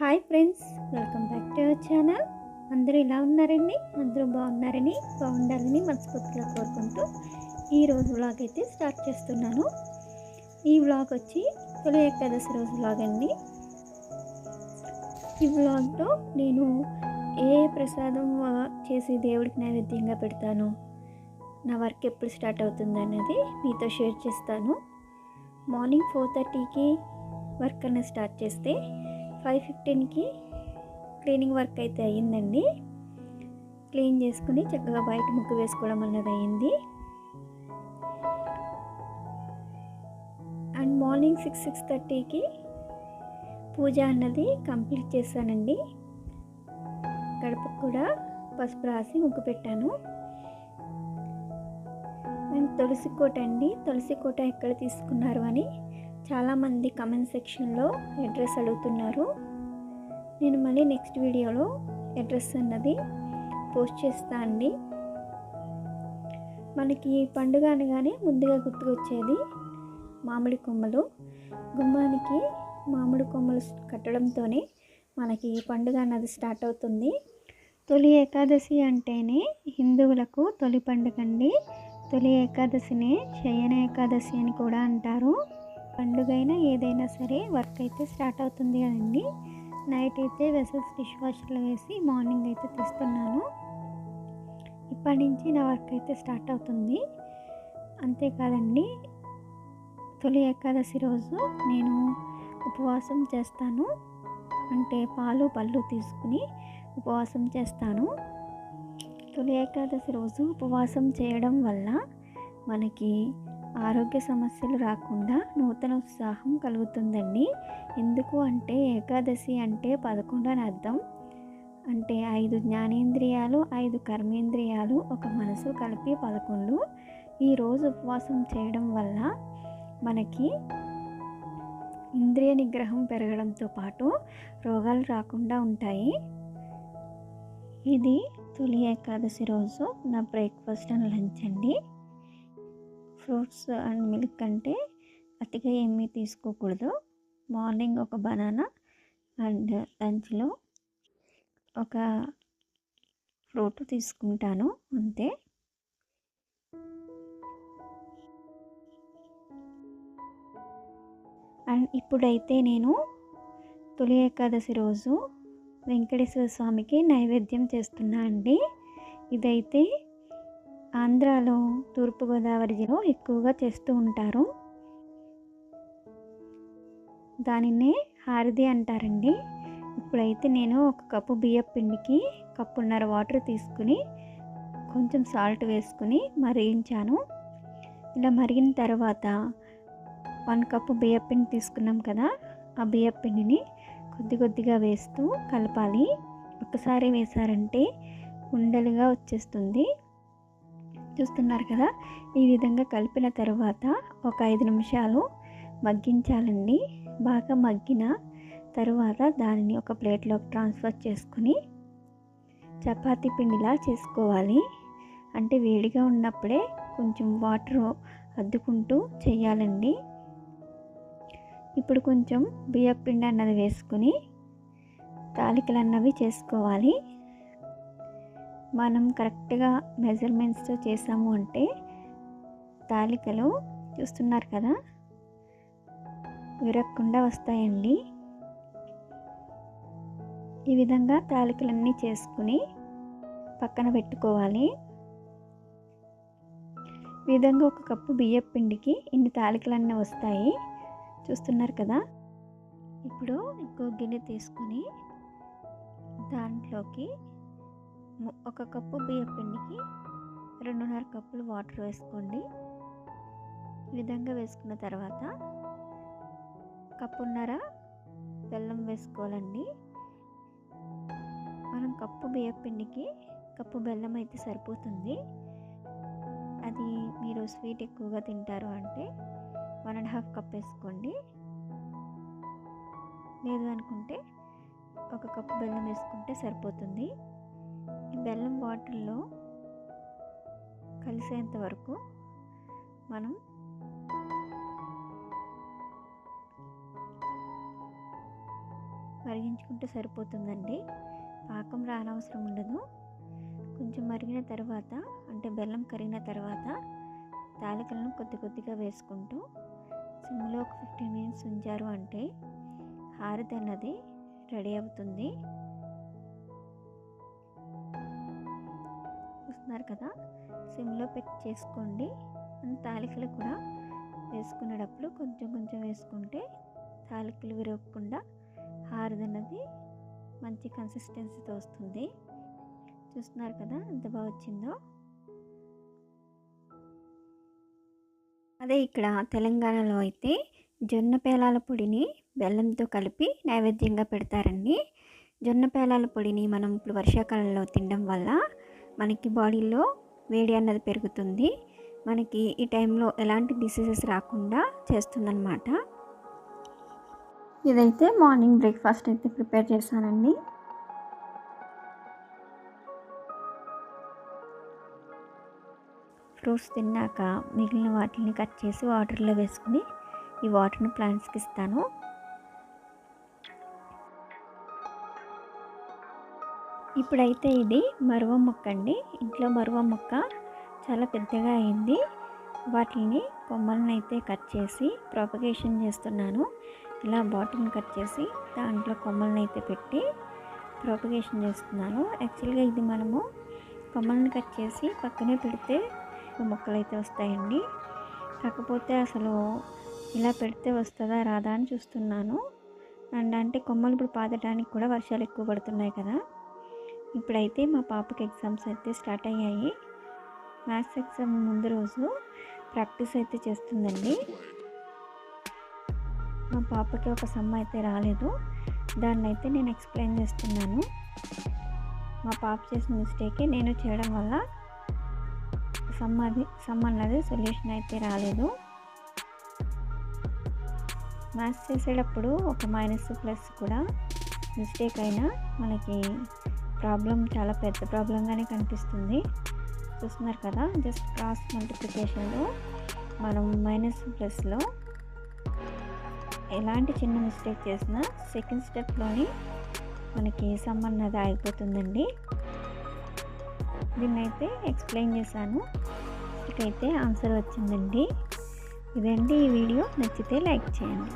Hi friends, welcome back to our channel. అందరూ ఇలా ఉన్నారండి? అందరూ బాగుండాలని మనస్ఫూర్తిగా కోరుకుంటూ ఈరోజు వ్లాగ్ అయితే స్టార్ట్ చేస్తున్నాను. ఈ వ్లాగ్ వచ్చి తొలి ఏకాదశి రోజు వ్లాగ్ అండి. ఈ వ్లాగ్లో నేను ఏ ప్రసాదం చేసి దేవుడికి నైవేద్యంగా పెడతాను, నా వర్క్ ఎప్పుడు స్టార్ట్ అవుతుంది అనేది మీతో షేర్ చేస్తాను. మార్నింగ్ 4:30కి వర్క్ అనేది స్టార్ట్ చేస్తే 5:15కి క్లీనింగ్ వర్క్ అయితే అయ్యిందండి. క్లీన్ చేసుకుని చక్కగా బయట ముగ్గు వేసుకోవడం అన్నది అయ్యింది. అండ్ మార్నింగ్ 6:30కి పూజ అన్నది కంప్లీట్ చేశానండి. గడపకు కూడా పసుపు రాసి ముగ్గు పెట్టాను. అండ్ తులసి కోట అండి, తులసి కోట ఎక్కడ తీసుకున్నారు అని చాలామంది కమెంట్ సెక్షన్లో అడ్రస్ అడుగుతున్నారు. నేను మళ్ళీ నెక్స్ట్ వీడియోలో అడ్రస్ అన్నది పోస్ట్ చేస్తా అండి. మనకి పండుగ అనగానే ముందుగా గుర్తుకొచ్చేది మామిడి కొమ్మలు. గుమ్మానికి మామిడి కొమ్మలు కట్టడంతోనే మనకి పండుగ అన్నది స్టార్ట్ అవుతుంది. తొలి ఏకాదశి అంటేనే హిందువులకు తొలి పండుగ అండి. తొలి ఏకాదశినే శయన ఏకాదశి అని కూడా అంటారు. పండుగైనా ఏదైనా సరే వర్క్ అయితే స్టార్ట్ అవుతుంది కదండి. నైట్ అయితే వెసల్స్ డిష్ వాషర్లో వేసి మార్నింగ్ అయితే తీస్తున్నాను. ఇప్పటి నుంచి నా వర్క్ అయితే స్టార్ట్ అవుతుంది. అంతేకాదండి, తొలి ఏకాదశి రోజు నేను ఉపవాసం చేస్తాను. అంటే పాలు పళ్ళు తీసుకుని ఉపవాసం చేస్తాను. తొలి ఏకాదశి రోజు ఉపవాసం చేయడం వల్ల మనకి ఆరోగ్య సమస్యలు రాకుండా నూతన ఉత్సాహం కలుగుతుందండి. ఎందుకు అంటే ఏకాదశి అంటే 11 అని అర్థం. అంటే 5 జ్ఞానేంద్రియాలు, 5 కర్మేంద్రియాలు, ఒక మనసు కలిపి 11. ఈరోజు ఉపవాసం చేయడం వల్ల మనకి ఇంద్రియ నిగ్రహం పెరగడంతో పాటు రోగాలు రాకుండా ఉంటాయి. ఇది తొలి ఏకాదశి రోజు నా బ్రేక్ఫాస్ట్ అండ్ లంచ్ అండి. ఫ్రూట్స్ అండ్ మిల్క్ అంటే అతిగా ఏమీ తీసుకోకూడదు. మార్నింగ్ ఒక బనానా అండ్ లంచ్లో ఒక ఫ్రూట్ తీసుకుంటాను అంతే. అండ్ ఇప్పుడైతే నేను తొలి ఏకాదశి రోజు వెంకటేశ్వర స్వామికి నైవేద్యం చేస్తున్నా అండి. ఇదైతే ఆంధ్రాలో తూర్పుగోదావరి జిల్లాలో ఎక్కువగా చేస్తూ ఉంటారు. దానినే హారతి అంటారండి. ఇప్పుడైతే నేను ఒక కప్పు బియ్యం పిండికి కప్పున్నర వాటర్ తీసుకుని కొంచెం సాల్ట్ వేసుకుని మరిగించాను. ఇలా మరిగిన తర్వాత 1 కప్పు బియ్యం పిండి తీసుకున్నాం కదా, ఆ బియ్యం పిండిని కొద్దిగా వేస్తూ కలపాలి. ఒక్కసారి వేసారంటే ఉండలుగా వచ్చేస్తుంది. చూస్తున్నారు కదా, ఈ విధంగా కలిపిన తర్వాత ఒక 5 నిమిషాలు మగ్గించాలండి. బాగా మగ్గిన తర్వాత దానిని ఒక ప్లేట్లోకి ట్రాన్స్ఫర్ చేసుకుని చపాతీ పిండిలా చేసుకోవాలి. అంటే వేడిగా ఉన్నప్పుడే కొంచెం వాటర్ అద్దుకుంటూ చేయాలండి. ఇప్పుడు కొంచెం బియ్యం పిండి అన్నది వేసుకుని తాలికలు అన్నవి చేసుకోవాలి. మనం కరెక్ట్గా మెజర్మెంట్స్తో చేసాము అంటే తాలికలు చూస్తున్నారు కదా విరగకుండా వస్తాయండి. ఈ విధంగా తాలికలన్నీ చేసుకుని పక్కన పెట్టుకోవాలి. ఈ విధంగా ఒక కప్పు బియ్యం పిండికి ఇన్ని తాలికలన్నీ వస్తాయి. చూస్తున్నారు కదా. ఇప్పుడు ఇంకో గిన్నె తీసుకుని దాంట్లోకి ఒక కప్పు బియ్యం పిండికి 2.5 కప్పులు వాటర్ వేసుకోండి. ఈ విధంగా వేసుకున్న తర్వాత కప్పున్నర బెల్లం వేసుకోవాలండి. మనం కప్పు బియ్యం పిండికి కప్పు బెల్లం అయితే సరిపోతుంది. అది మీరు స్వీట్ ఎక్కువగా తింటారు అంటే 1.5 కప్ వేసుకోండి. లేదు అనుకుంటే ఒక కప్పు బెల్లం వేసుకుంటే సరిపోతుంది. ఈ బెల్లం వాటర్లో కలిసేంత వరకు మనం మరిగించుకుంటే సరిపోతుందండి. పాకం రానవసరం ఉండదు. కొంచెం మరిగిన తర్వాత అంటే బెల్లం కరిగిన తర్వాత తాలికలను కొద్ది కొద్దిగా వేసుకుంటూ సిమ్లో ఒక 15 మినిట్స్ ఉంచారు అంటే హారతి అన్నది రెడీ అవుతుంది. చూస్తున్నారు కదా, సిమ్లో పెట్టి చేసుకోండి. తాలికలు కూడా వేసుకునేటప్పుడు కొంచెం కొంచెం వేసుకుంటే తాలికలు విరగకుండా హారతి అన్నది మంచి కన్సిస్టెన్సీతో వస్తుంది. చూస్తున్నారు కదా ఎంత బాగా వచ్చిందో. అదే ఇక్కడ తెలంగాణలో అయితే జొన్న పేలాల పొడిని బెల్లంతో కలిపి నైవేద్యంగా పెడతారండి. జొన్న పేలాల పొడిని మనం ఇప్పుడు వర్షాకాలంలో తినడం వల్ల మనకి బాడీలో వేడి అన్నది పెరుగుతుంది. మనకి ఈ టైంలో ఎలాంటి డిసీజెస్ రాకుండా చేస్తుందన్నమాట. ఇదైతే మార్నింగ్ బ్రేక్ఫాస్ట్ అయితే ప్రిపేర్ చేశానండి. ఫ్రూట్స్ తిన్నాక మిగిలిన వాటిని కట్ చేసి వాటర్లో వేసుకుని ఈ వాటర్ని ప్లాంట్స్కి ఇస్తాను. ఇప్పుడైతే ఇది మరువ మొక్క అండి. ఇంట్లో మరువ మొక్క చాలా పెద్దగా అయింది. వాటిని కొమ్మలను అయితే కట్ చేసి ప్రాపగేషన్ చేస్తున్నాను. ఇలా బాటిల్ని కట్ చేసి దాంట్లో కొమ్మలను అయితే పెట్టి ప్రాపగేషన్ చేస్తున్నాను. యాక్చువల్గా ఇది మనము కొమ్మలను కట్ చేసి పక్కనే పెడితే మొక్కలు అయితే వస్తాయండి. కాకపోతే అసలు ఇలా పెడితే వస్తుందా రాదా అని చూస్తున్నాను. అండ్ అంటే కొమ్మలు ఇప్పుడు పాతడానికి కూడా వర్షాలు ఎక్కువ పడుతున్నాయి కదా. ఇప్పుడైతే మా పాపకి ఎగ్జామ్స్ అయితే స్టార్ట్ అయ్యాయి. మ్యాథ్స్ ఎగ్జామ్ ముందు రోజు ప్రాక్టీస్ అయితే చేస్తుందండి. మా పాపకి ఒక సమ్ అయితే రాలేదు, దాన్ని అయితే నేను ఎక్స్ప్లెయిన్ చేస్తున్నాను. మా పాప చేసిన మిస్టేకే నేను చేయడం వల్ల సమ్ అన్నది సొల్యూషన్ అయితే రాలేదు. మ్యాథ్స్ చేసేటప్పుడు ఒక మైనస్ ప్లస్ కూడా మిస్టేక్ అయినా మనకి ప్రాబ్లం చాలా పెద్ద ప్రాబ్లంగానే కనిపిస్తుంది. చూస్తున్నారు కదా, జస్ట్ క్రాస్ మల్టిప్లికేషన్లో మనం మైనస్ ప్లస్లో ఎలాంటి చిన్న మిస్టేక్ చేసినా సెకండ్ స్టెప్లోని మనకి సమ్ అన్నది అయిపోతుందండి. దీన్నైతే ఎక్స్ప్లెయిన్ చేశాను. ఇకైతే ఆన్సర్ వచ్చిందండి. ఇదండి ఈ వీడియో. నచ్చితే లైక్ చేయండి.